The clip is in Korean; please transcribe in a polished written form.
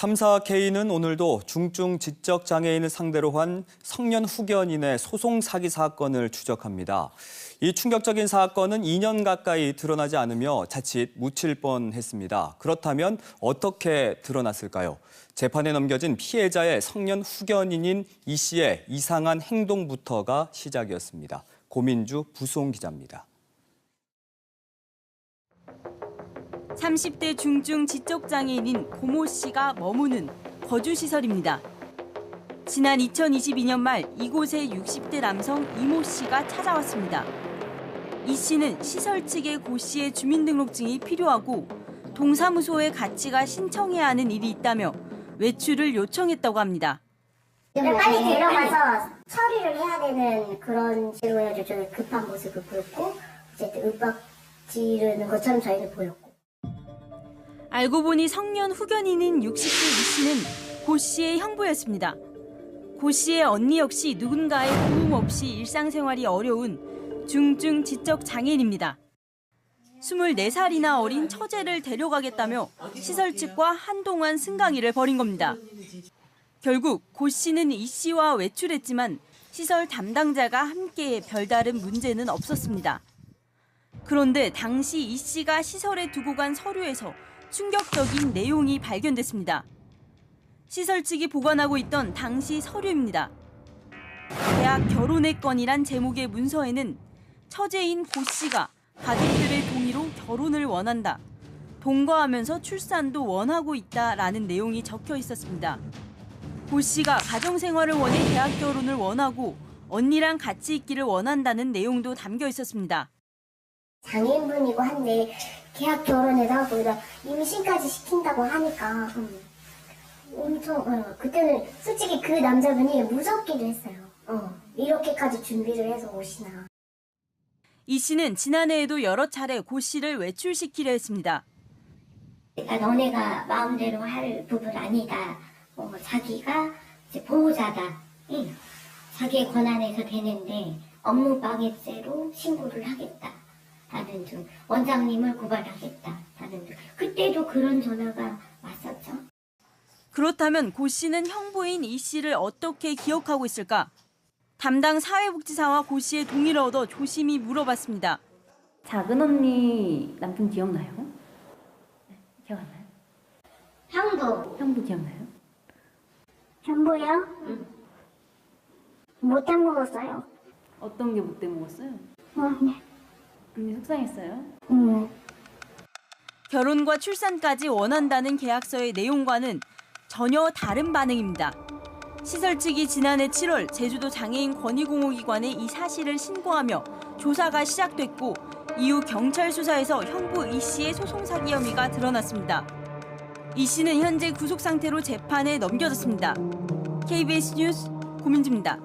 탐사 K는 오늘도 중증 지적 장애인을 상대로 한 성년 후견인의 소송 사기 사건을 추적합니다. 이 충격적인 사건은 2년 가까이 드러나지 않으며 자칫 묻힐 뻔했습니다. 그렇다면 어떻게 드러났을까요? 재판에 넘겨진 피해자의 성년 후견인인 이 씨의 이상한 행동부터가 시작이었습니다. 고민주 부송 기자입니다. 30대 중증 지적장애인인 고모 씨가 머무는 거주시설입니다. 지난 2022년 말 이곳에 60대 남성 이모 씨가 찾아왔습니다. 이 씨는 시설 측에 고 씨의 주민등록증이 필요하고 동사무소에 같이 가 신청해야 하는 일이 있다며 외출을 요청했다고 합니다. 빨리 데려가서 처리를 해야 되는 그런 식으로 해가지고 저희 급한 모습을 보였고 어쨌든 윽박 지르는 것처럼 저희는 보였고. 알고 보니 성년 후견인인 60대 이 씨는 고 씨의 형부였습니다. 고 씨의 언니 역시 누군가의 도움 없이 일상생활이 어려운 중증 지적 장애인입니다. 24살이나 어린 처제를 데려가겠다며 시설 측과 한동안 승강이를 벌인 겁니다. 결국 고 씨는 이 씨와 외출했지만 시설 담당자가 함께 별다른 문제는 없었습니다. 그런데 당시 이 씨가 시설에 두고 간 서류에서 충격적인 내용이 발견됐습니다. 시설 측이 보관하고 있던 당시 서류입니다. 대학 결혼의 건이란 제목의 문서에는 처제인 고 씨가 가족들의 동의로 결혼을 원한다. 동거하면서 출산도 원하고 있다라는 내용이 적혀 있었습니다. 고 씨가 가정생활을 원해 대학 결혼을 원하고 언니랑 같이 있기를 원한다는 내용도 담겨 있었습니다. 장애인분이고 한데 계약 결혼해서 거기다 임신까지 시킨다고 하니까 엄청 그때는 솔직히 그 남자분이 무섭기도 했어요. 이렇게까지 준비를 해서 오시나. 이 씨는 지난해에도 여러 차례 고 씨를 외출시키려 했습니다. 너네가 마음대로 할 부분 아니다. 자기가 이제 보호자다. 자기의 권한에서 되는데 업무방해죄로 신고를 하겠다. 다른 등 원장님을 고발하겠다. 다른 등 그때도 그런 전화가 왔었죠. 그렇다면 고 씨는 형부인 이 씨를 어떻게 기억하고 있을까? 담당 사회복지사와 고 씨의 동의를 얻어 조심히 물어봤습니다. 작은 언니 남편 기억나요? 네, 기억 안 나요? 형부 기억나요? 형부요? 못 해먹었어요. 어떤 게 못 돼먹었어요? 네. 언니 속상했어요? 결혼과 출산까지 원한다는 계약서의 내용과는 전혀 다른 반응입니다. 시설 측이 지난해 7월 제주도 장애인 권익공호기관에 이 사실을 신고하며 조사가 시작됐고 이후 경찰 수사에서 형부 이 씨의 소송 사기 혐의가 드러났습니다. 이 씨는 현재 구속 상태로 재판에 넘겨졌습니다. KBS 뉴스 고민주입니다.